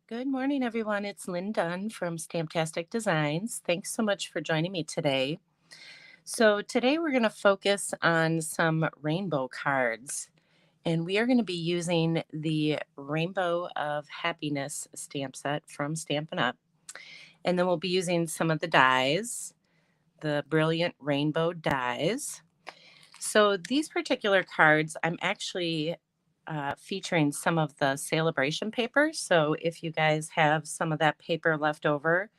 Good morning, everyone. It's Lynn Dunn from Stamptastic Designs. Thanks so much for joining me today. So, today we're going to focus on some rainbow cards, and we are going to be using the Rainbow of Happiness stamp set from Stampin' Up. And then we'll be using some of the dies, the Brilliant Rainbow dies. So, these particular cards, I'm actually featuring some of the Saleabration paper. So, if you guys have some of that paper left over,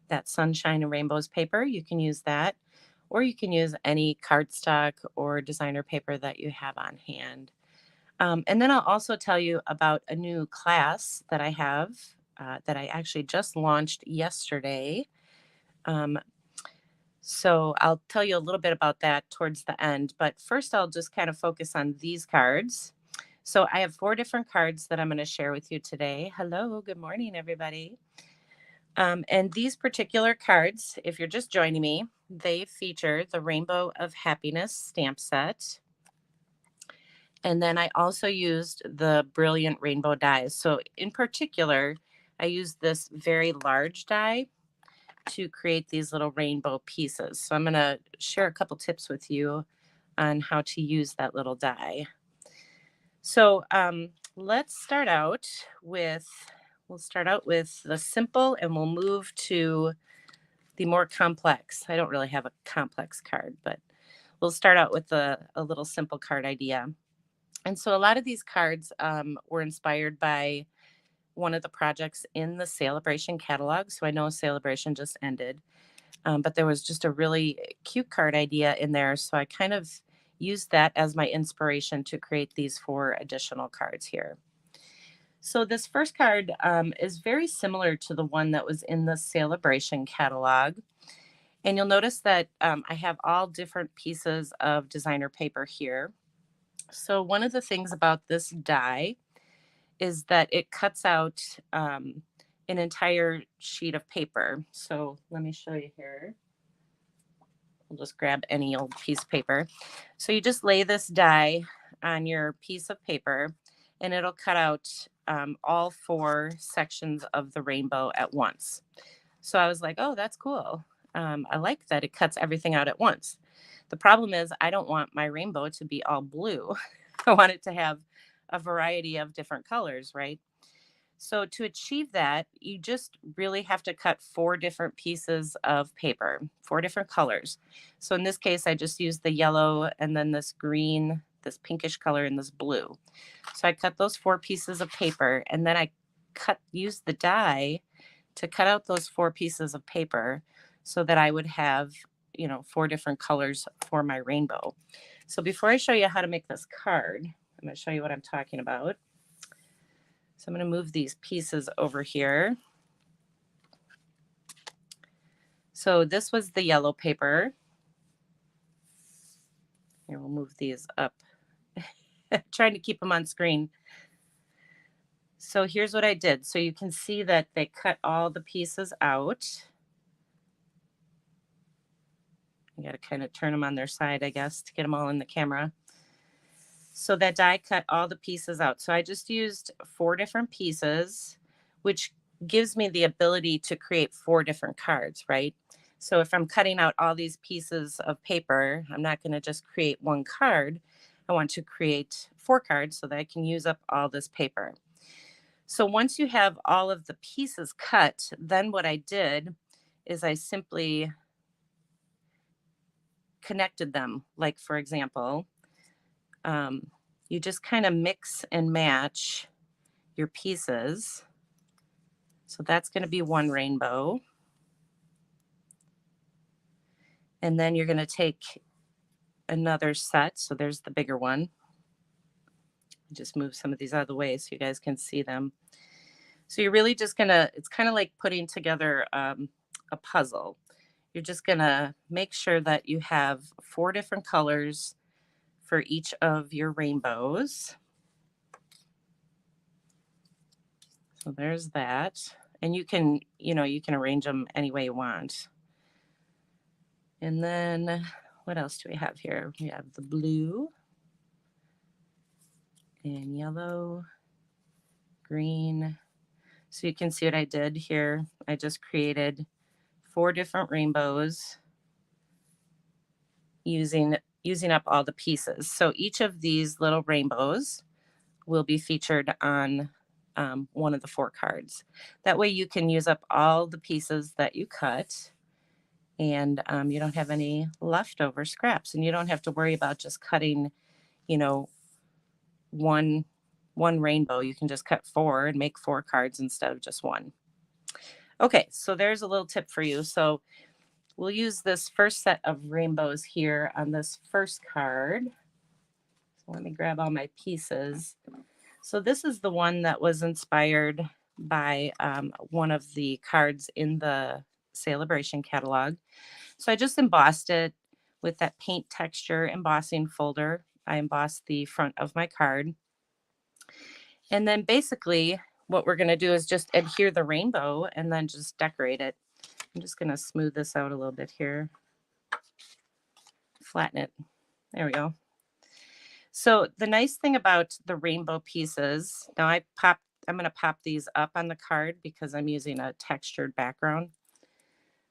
that Sunshine and Rainbows paper, you can use that. Or you can use any cardstock or designer paper that you have on hand. And then I'll also tell you about a new class that I have that I actually just launched yesterday. Um, so I'll tell you a little bit about that towards the end. But first, I'll just kind of focus on these cards. So I have 4 different cards that I'm going to share with you today. Hello, good morning, everybody. And these particular cards, if you're just joining me, they feature the Rainbow of Happiness stamp set. And then I also used the Brilliant Rainbow dies. So in particular, I used this very large die to create these little rainbow pieces. So I'm going to share a couple tips with you on how to use that little die. So let's start out with, we'll start out with the simple and we'll move to the more complex. I don't really have a complex card, but we'll start out with a little simple card idea. And so a lot of these cards were inspired by one of the projects in the Saleabration catalog. So I know Saleabration just ended, but there was just a really cute card idea in there. So I kind of used that as my inspiration to create these 4 additional cards here. So this first card is very similar to the one that was in the Saleabration catalog. And you'll notice that I have all different pieces of designer paper here. So one of the things about this die is that it cuts out an entire sheet of paper. So let me show you here. We'll just grab any old piece of paper. So you just lay this die on your piece of paper and it'll cut out all 4 sections of the rainbow at once. So I was like, oh, that's cool. I like that it cuts everything out at once. The problem is, I don't want my rainbow to be all blue. I want it to have a variety of different colors, right? So to achieve that, you just really have to cut 4 different pieces of paper, 4 different colors. So in this case, I just used the yellow and then this green, this pinkish color, and this blue. So I cut those 4 pieces of paper and then I used the die to cut out those 4 pieces of paper so that I would have, 4 different colors for my rainbow. So before I show you how to make this card, I'm going to show you what I'm talking about. So I'm going to move these pieces over here. So this was the yellow paper. Here, we'll move these up. Trying to keep them on screen. So here's what I did. So you can see that they cut all the pieces out. You got to kind of turn them on their side, I guess, to get them all in the camera. So that die cut all the pieces out. So I just used 4 different pieces, which gives me the ability to create 4 different cards, right? So if I'm cutting out all these pieces of paper, I'm not going to just create 1 card. I want to create 4 cards so that I can use up all this paper. So once you have all of the pieces cut, then what I did is I simply connected them. Like, for example, you just kind of mix and match your pieces. So that's going to be 1 rainbow. And then you're going to take another set. So there's the bigger one. Just move some of these out of the way so you guys can see them. So you're really just going to, it's kind of like putting together a puzzle. You're just going to make sure that you have 4 different colors for each of your rainbows. So there's that. And you can, you can arrange them any way you want. And then what else do we have here? We have the blue and yellow, green. So you can see what I did here. I just created 4 different rainbows using up all the pieces. So each of these little rainbows will be featured on one of the 4 cards. That way you can use up all the pieces that you cut, and you don't have any leftover scraps, and you don't have to worry about just cutting, you know, one one rainbow. You can just cut 4 and make 4 cards instead of just one. Okay, so there's a little tip for you. So we'll use this first set of rainbows here on this first card. So let me grab all my pieces. So this is the one that was inspired by one of the cards in the Saleabration catalog. So I just embossed it with that paint texture embossing folder. I embossed the front of my card. And then basically what we're going to do is just adhere the rainbow and then just decorate it. I'm just going to smooth this out a little bit here. Flatten it. There we go. So the nice thing about the rainbow pieces, now I'm going to pop these up on the card because I'm using a textured background.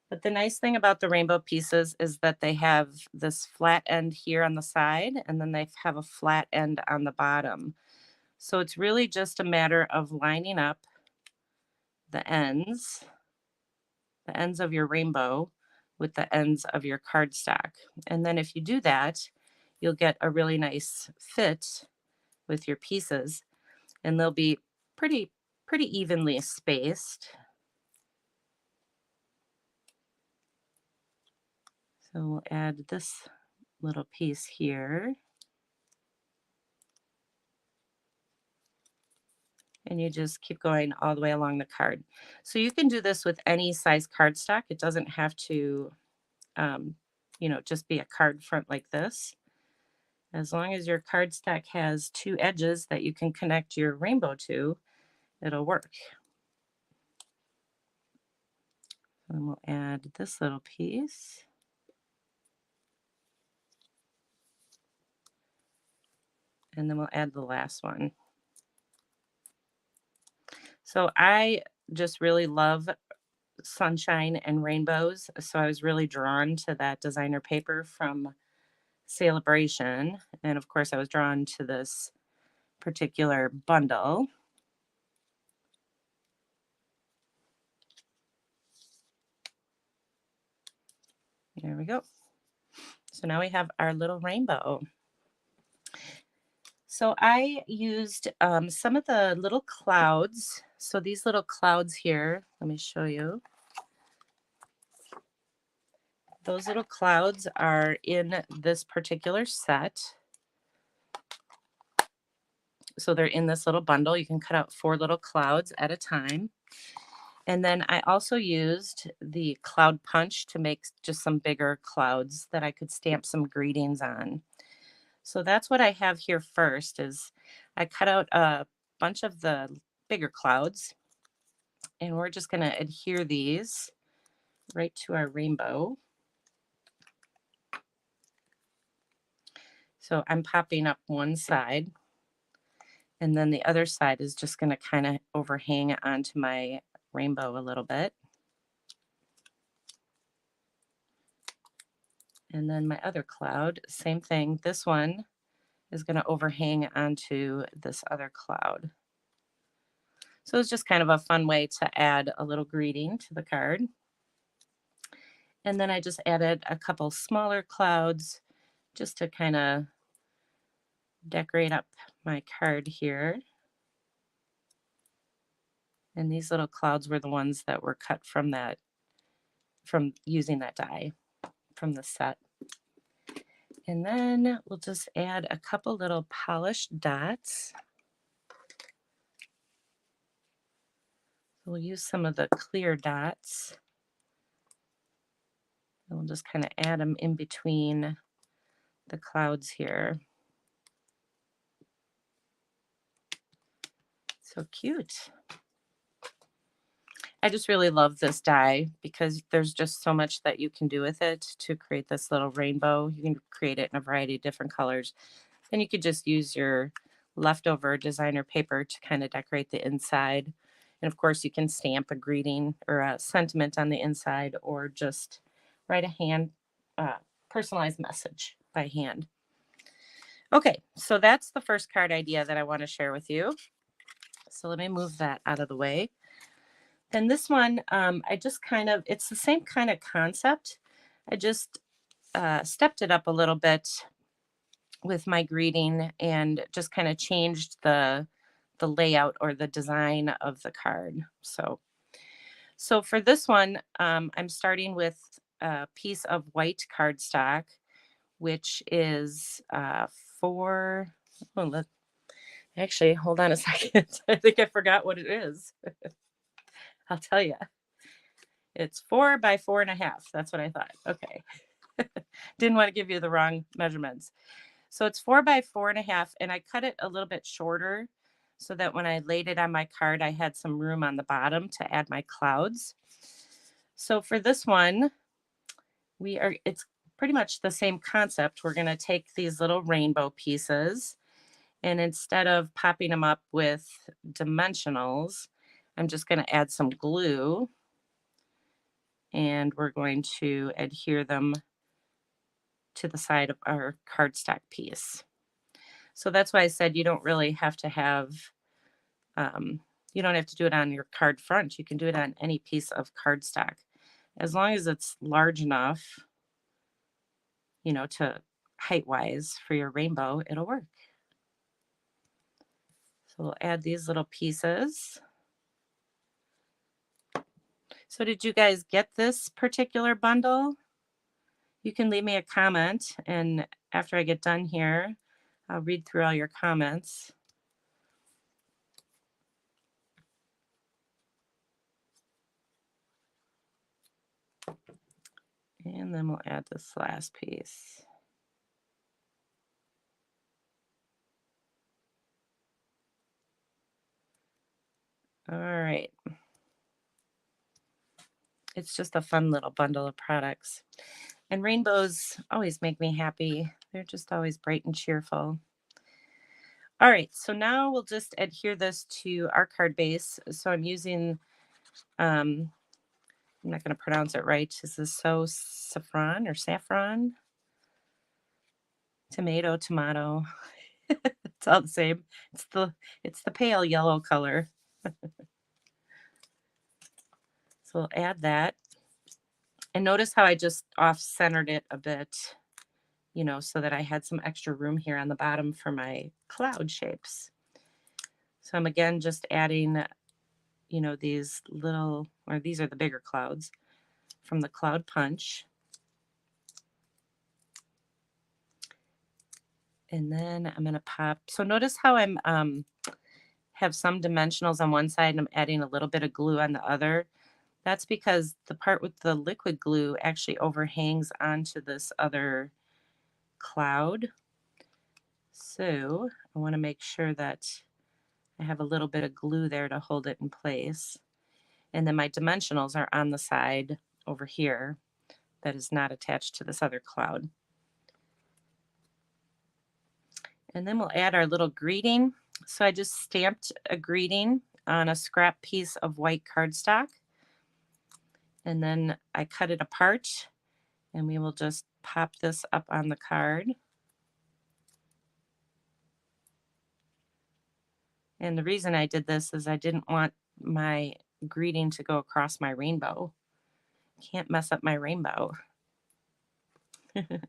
But the nice thing about the rainbow pieces is that they have this flat end here on the side, and then they have a flat end on the bottom. So it's really just a matter of lining up the ends of your rainbow with the ends of your cardstock. And then if you do that, you'll get a really nice fit with your pieces, and they'll be pretty evenly spaced. So we'll add this little piece here. And you just keep going all the way along the card. So you can do this with any size cardstock. It doesn't have to, just be a card front like this. As long as your cardstock has 2 edges that you can connect your rainbow to, it'll work. And we'll add this little piece. And then we'll add the last one. So I just really love sunshine and rainbows. So I was really drawn to that designer paper from Saleabration. And of course, I was drawn to this particular bundle. There we go. So now we have our little rainbow. So I used some of the little clouds. So these little clouds here, let me show you. Those little clouds are in this particular set. So they're in this little bundle. You can cut out 4 little clouds at a time. And then I also used the cloud punch to make just some bigger clouds that I could stamp some greetings on. So that's what I have here first is I cut out a bunch of the bigger clouds, and we're just going to adhere these right to our rainbow. So I'm popping up one side, and then the other side is just going to kind of overhang onto my rainbow a little bit. And then my other cloud, same thing. This one is going to overhang onto this other cloud. So it's just kind of a fun way to add a little greeting to the card. And then I just added a couple smaller clouds just to kind of decorate up my card here. And these little clouds were the ones that were cut from using that die from the set. And then we'll just add a couple little polished dots. We'll use some of the clear dots. And we'll just kind of add them in between the clouds here. So cute. I just really love this die because there's just so much that you can do with it to create this little rainbow. You can create it in a variety of different colors. Then you could just use your leftover designer paper to kind of decorate the inside. And of course, you can stamp a greeting or a sentiment on the inside, or just write a uh, personalized message by hand. Okay, so that's the first card idea that I want to share with you. So let me move that out of the way. Then this one, I just it's the same kind of concept. I just stepped it up a little bit with my greeting and just kind of changed the layout or the design of the card. So for this one, I'm starting with a piece of white cardstock, which is four. Oh, actually, hold on a second. I think I forgot what it is. I'll tell you. It's 4 by 4.5. That's what I thought. Okay. Didn't want to give you the wrong measurements. So it's 4 by 4.5, and I cut it a little bit shorter so that when I laid it on my card, I had some room on the bottom to add my clouds. So for this one, it's pretty much the same concept. We're going to take these little rainbow pieces, and instead of popping them up with dimensionals, I'm just going to add some glue, and we're going to adhere them to the side of our cardstock piece. So that's why I said you don't really have to have, you don't have to do it on your card front. You can do it on any piece of cardstock. As long as it's large enough, to height-wise for your rainbow, it'll work. So we'll add these little pieces. So did you guys get this particular bundle? You can leave me a comment, and after I get done here, I'll read through all your comments. And then we'll add this last piece. All right. It's just a fun little bundle of products. And rainbows always make me happy. They're just always bright and cheerful. All right, so now we'll just adhere this to our card base. So I'm using, I'm not going to pronounce it right. Is this saffron or saffron? Tomato. It's all the same. It's the pale yellow color. So we'll add that. And notice how I just off-centered it a bit, so that I had some extra room here on the bottom for my cloud shapes. So I'm again just adding, these these are the bigger clouds from the cloud punch. And then I'm going to pop. So notice how I'm have some dimensionals on one side and I'm adding a little bit of glue on the other. That's because the part with the liquid glue actually overhangs onto this other cloud. So I want to make sure that I have a little bit of glue there to hold it in place. And then my dimensionals are on the side over here that is not attached to this other cloud. And then we'll add our little greeting. So I just stamped a greeting on a scrap piece of white cardstock. And then I cut it apart, and we will just pop this up on the card. And the reason I did this is I didn't want my greeting to go across my rainbow. Can't mess up my rainbow. And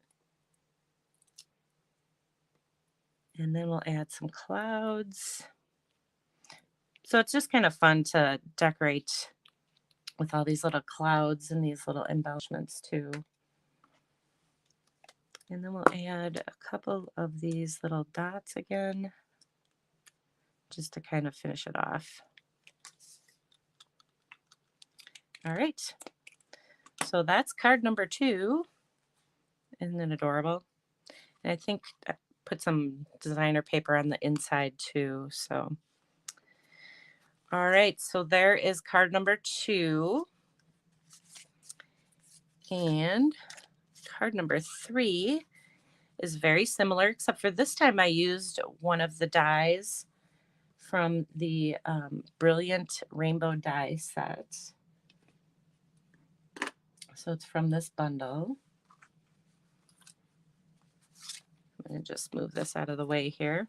then we'll add some clouds. So it's just kind of fun to decorate with all these little clouds and these little embellishments too. And then we'll add a couple of these little dots again, just to kind of finish it off. All right. So that's card number 2. Isn't it adorable? And I think I put some designer paper on the inside too. So, all right. So there is card number 2. And card number 3 is very similar, except for this time I used one of the dies from the Brilliant Rainbow Die set. So it's from this bundle. I'm going to just move this out of the way here.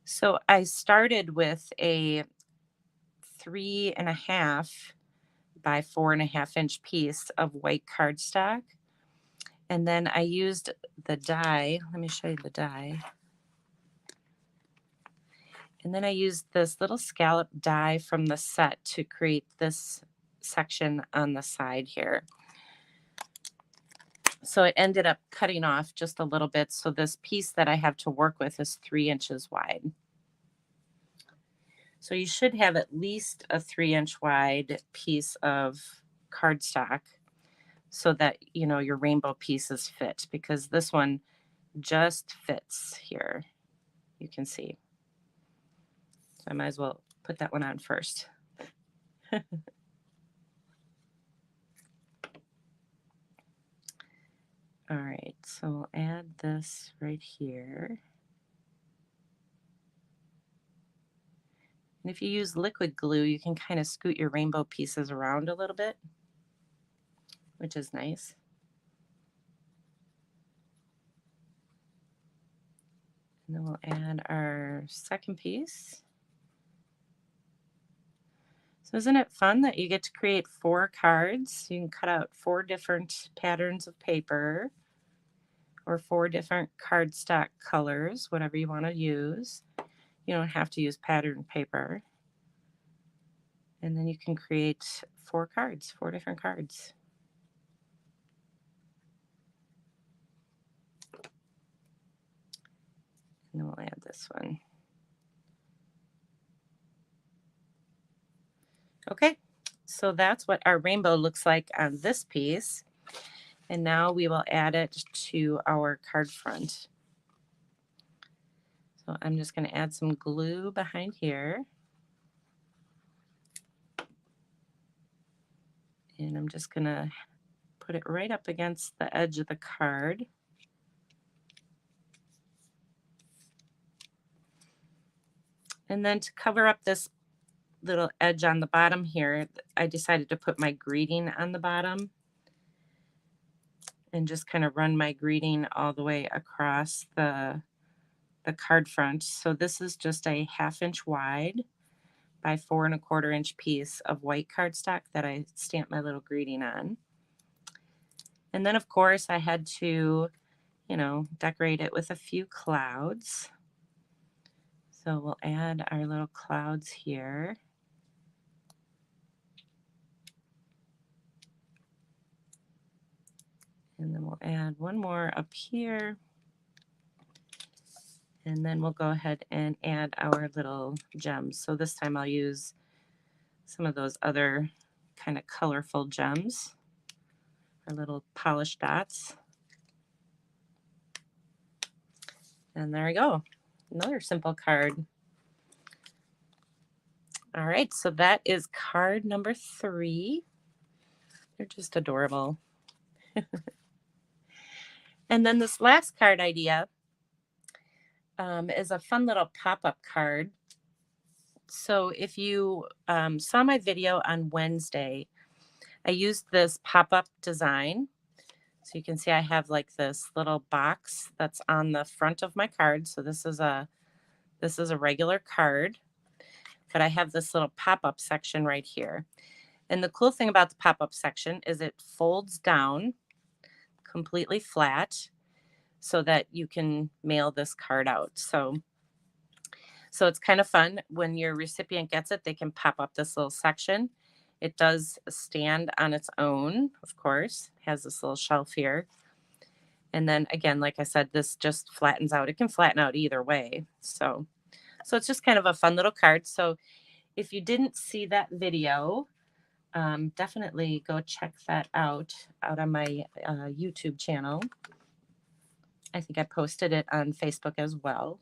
So I started with a 3.5 by 4.5 inch piece of white cardstock. And then I used the die. Let me show you the die. And then I used this little scallop die from the set to create this section on the side here. So it ended up cutting off just a little bit. So this piece that I have to work with is 3 inches wide. So you should have at least a 3-inch wide piece of cardstock so that, you know, your rainbow pieces fit, because this one just fits here. You can see. So I might as well put that one on first. All right, so we'll add this right here. And if you use liquid glue, you can kind of scoot your rainbow pieces around a little bit, which is nice. And then we'll add our second piece. So isn't it fun that you get to create 4 cards? You can cut out 4 different patterns of paper or 4 different cardstock colors, whatever you want to use. You don't have to use patterned paper. And then you can create 4 cards, 4 different cards. And then we'll add this one. Okay, so that's what our rainbow looks like on this piece. And now we will add it to our card front. So I'm just going to add some glue behind here. And I'm just going to put it right up against the edge of the card. And then to cover up this little edge on the bottom here, I decided to put my greeting on the bottom and just kind of run my greeting all the way across the card front. So this is just a 1/2 inch wide by 4 1/4 inch piece of white cardstock that I stamped my little greeting on. And then of course I had to, you know, decorate it with a few clouds. So we'll add our little clouds here. And then we'll add one more up here. And then we'll go ahead and add our little gems. So this time I'll use some of those other kind of colorful gems, our little polished dots. And there we go, another simple card. All right, so that is card number 3. They're just adorable. And then this last card idea is a fun little pop-up card. So if you saw my video on Wednesday, I used this pop-up design. So you can see I have like this little box that's on the front of my card. So this is a regular card, but I have this little pop-up section right here. And the cool thing about the pop-up section is it folds down completely flat so that you can mail this card out. So it's kind of fun. When your recipient gets it, they can pop up this little section. It does stand on its own, of course. It has this little shelf here. And then again, like I said, this just flattens out. It can flatten out either way. So it's just kind of a fun little card. So if you didn't see that video, definitely go check that out on my YouTube channel. I think I posted it on Facebook as well.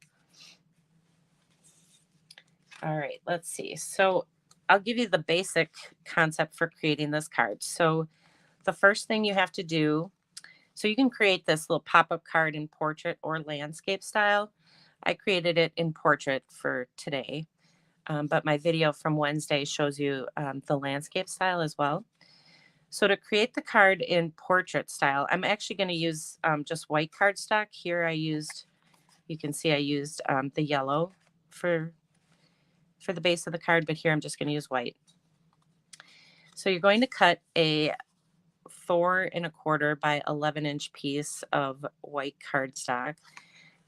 All right, let's see. So I'll give you the basic concept for creating this card. So the first thing you have to do, so you can create this little pop-up card in portrait or landscape style. I created it in portrait for today, but my video from Wednesday shows you the landscape style as well. So to create the card in portrait style, I'm actually going to use just white cardstock. Here I used, you can see I used the yellow for the base of the card, but here I'm just going to use white. So you're going to cut a 4¼ by 11-inch piece of white cardstock,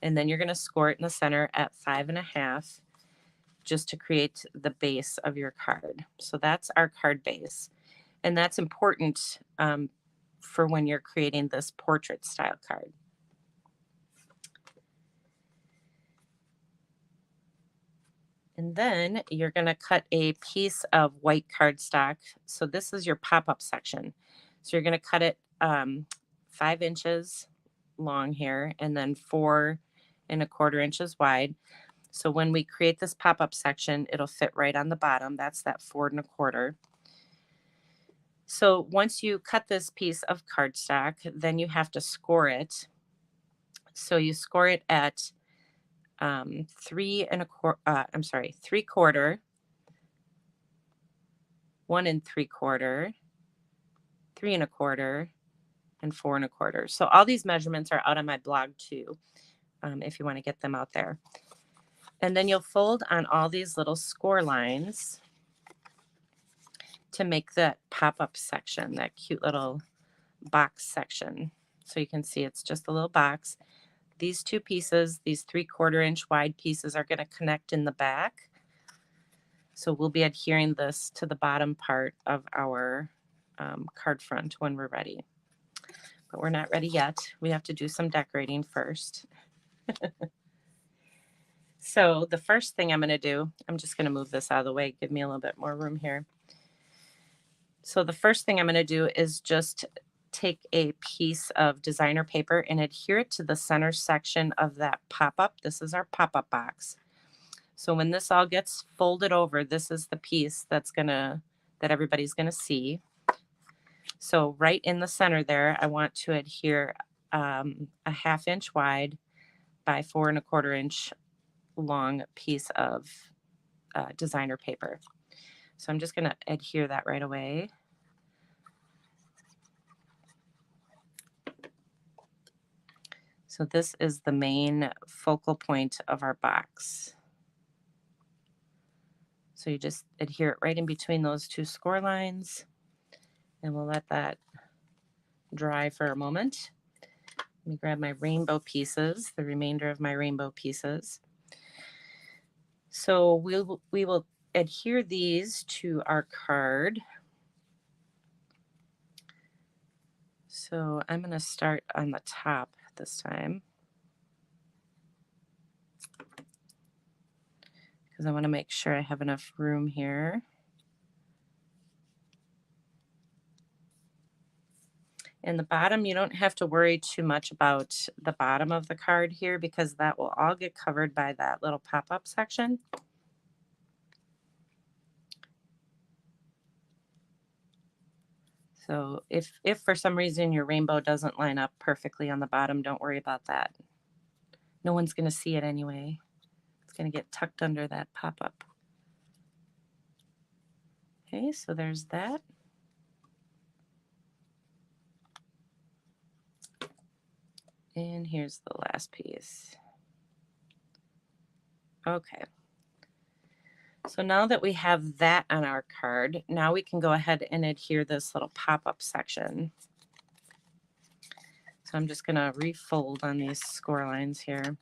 and then you're going to score it in the center at 5½ just to create the base of your card. So that's our card base, and that's important for when you're creating this portrait style card. And then you're going to cut a piece of white cardstock. So this is your pop-up section. So you're going to cut it 5 inches long here and then 4¼ inches wide. So when we create this pop-up section, it'll fit right on the bottom. That's that 4¼ So once you cut this piece of cardstock, then you have to score it. So you score it at 3¼ 3/4, 1¾ 3¼ and 4¼ So all these measurements are out on my blog too, if you want to get them out there. And then you'll fold on all these little score lines to make that pop-up section, that cute little box section. So you can see it's just a little box. These two pieces, these 3/4 inch wide pieces, are going to connect in the back. So we'll be adhering this to the bottom part of our card front when we're ready. But we're not ready yet. We have to do some decorating first. So the first thing I'm going to do, I'm just going to move this out of the way, give me a little bit more room here. So the first thing I'm going to do is just take a piece of designer paper and adhere it to the center section of that pop-up. This is our pop-up box. So when this all gets folded over, this is the piece that everybody's gonna see. So right in the center there, I want to adhere a 1/2 inch wide by 4¼ inch long piece of designer paper. So I'm just gonna adhere that right away. So this is the main focal point of our box. So you just adhere it right in between those two score lines, and we'll let that dry for a moment. Let me grab my rainbow pieces, the remainder of my rainbow pieces. So we will adhere these to our card. So I'm going to start on the top this time, because I want to make sure I have enough room here. And the bottom, you don't have to worry too much about the bottom of the card here, because that will all get covered by that little pop-up section. So if for some reason your rainbow doesn't line up perfectly on the bottom, don't worry about that. No one's going to see it anyway. It's going to get tucked under that pop-up. Okay, so there's that. And here's the last piece. Okay. So now that we have that on our card, now we can go ahead and adhere this little pop-up section. So I'm just going to refold on these score lines here.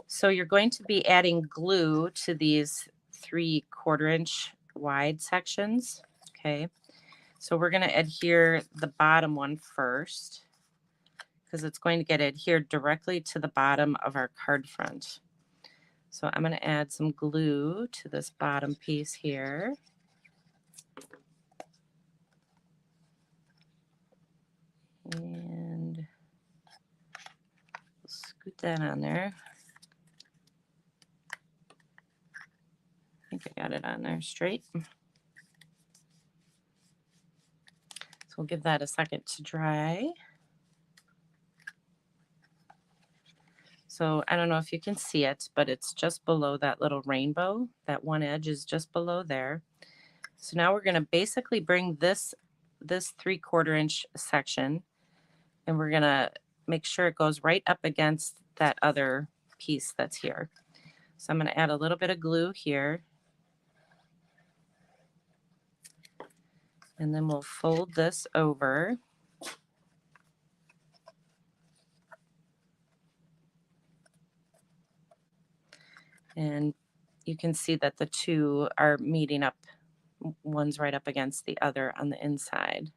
So you're going to be adding glue to these 3/4 inch wide sections. Okay. So we're going to adhere the bottom one first, because it's going to get adhered directly to the bottom of our card front. So I'm going to add some glue to this bottom piece here. And scoot that on there. I think I got it on there straight. So we'll give that a second to dry. So I don't know if you can see it, but it's just below that little rainbow. That one edge is just below there. So now we're going to basically bring this 3/4 inch section, and we're going to make sure it goes right up against that other piece that's here. So I'm going to add a little bit of glue here, and then we'll fold this over. And you can see that the two are meeting up. One's right up against the other on the inside.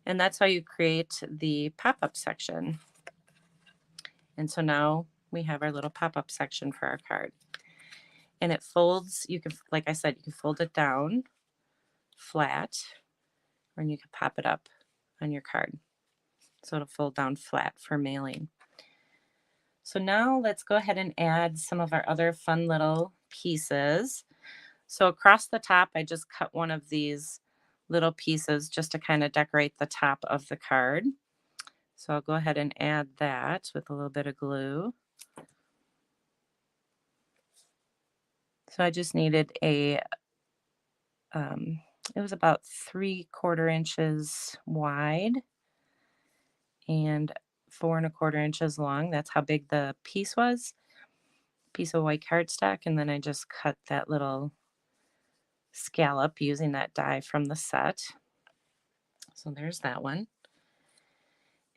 And that's how you create the pop-up section. And so now we have our little pop-up section for our card. And it folds, you can, like I said, you can fold it down flat, or you can pop it up on your card. So it'll fold down flat for mailing. So now let's go ahead and add some of our other fun little pieces. So across the top, I just cut one of these little pieces just to kind of decorate the top of the card. So I'll go ahead and add that with a little bit of glue. So I just needed it was about 3/4 inches wide and 4 1/4 inches long. That's how big the piece was. Piece of white cardstock, and then I just cut that little scallop using that die from the set. So there's that one.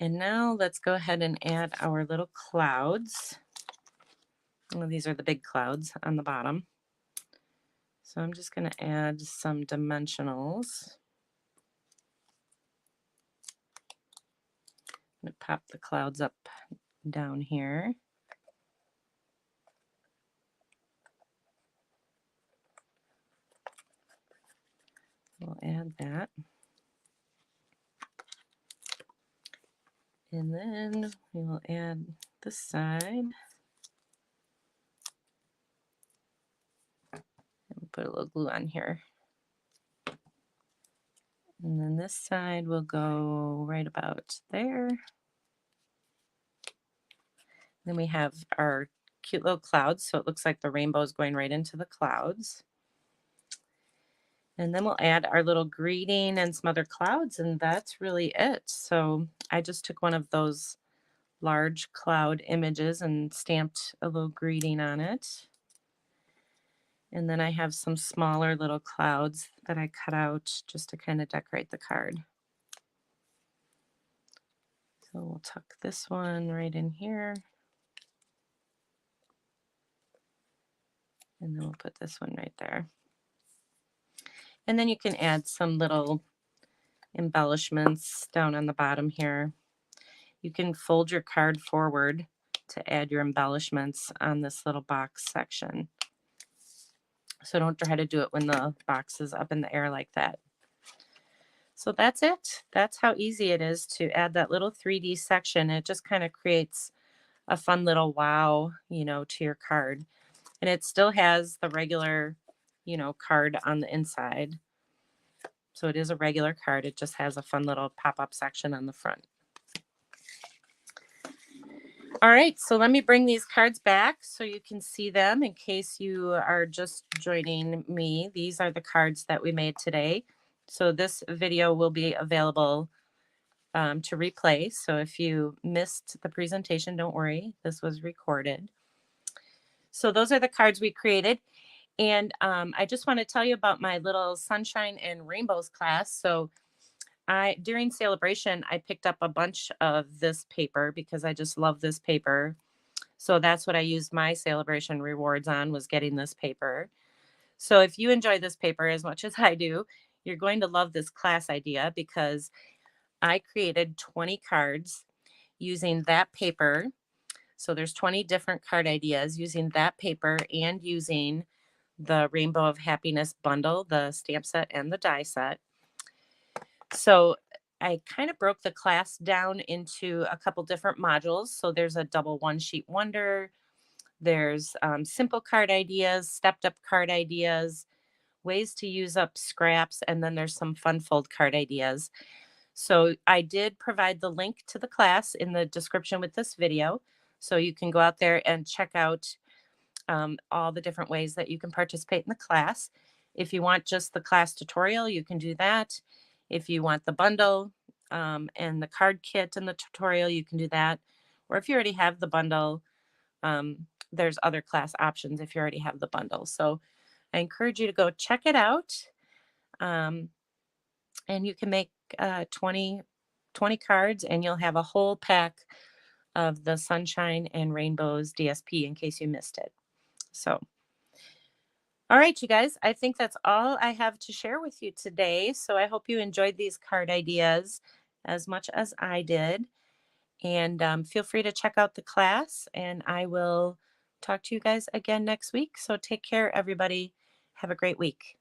And now let's go ahead and add our little clouds. Well, these are the big clouds on the bottom. So I'm just going to add some dimensionals. I'm going to pop the clouds up down here. We'll add that. And then we will add this side. And put a little glue on here. And then this side will go right about there. Then we have our cute little clouds, so it looks like the rainbow is going right into the clouds. And then we'll add our little greeting and some other clouds, and that's really it. So I just took one of those large cloud images and stamped a little greeting on it. And then I have some smaller little clouds that I cut out just to kind of decorate the card. So we'll tuck this one right in here. And then we'll put this one right there. And then you can add some little embellishments down on the bottom here. You can fold your card forward to add your embellishments on this little box section. So don't try to do it when the box is up in the air like that. So that's it. That's how easy it is to add that little 3D section. It just kind of creates a fun little wow, to your card. And it still has the regular, card on the inside. So it is a regular card. It just has a fun little pop-up section on the front. All right, so let me bring these cards back so you can see them in case you are just joining me. These are the cards that we made today. So this video will be available to replay. So if you missed the presentation, don't worry, this was recorded. So those are the cards we created. And I just want to tell you about my little Sunshine and Rainbows class. So during Saleabration, I picked up a bunch of this paper because I just love this paper. So that's what I used my Saleabration rewards on, was getting this paper. So if you enjoy this paper as much as I do, you're going to love this class idea because I created 20 cards using that paper. So there's 20 different card ideas using that paper and using the Rainbow of Happiness bundle, the stamp set and the die set. So I kind of broke the class down into a couple different modules. So there's a double one sheet wonder. There's simple card ideas, stepped up card ideas, ways to use up scraps, and then there's some fun fold card ideas. So I did provide the link to the class in the description with this video. So you can go out there and check out all the different ways that you can participate in the class. If you want just the class tutorial, you can do that. If you want the bundle and the card kit and the tutorial, you can do that. Or if you already have the bundle, there's other class options if you already have the bundle. So I encourage you to go check it out. Um, and you can make 20 cards, and you'll have a whole pack of the Sunshine and Rainbows DSP in case you missed it. So, all right, you guys, I think that's all I have to share with you today. So I hope you enjoyed these card ideas as much as I did. And feel free to check out the class, and I will talk to you guys again next week. So take care, everybody. Have a great week.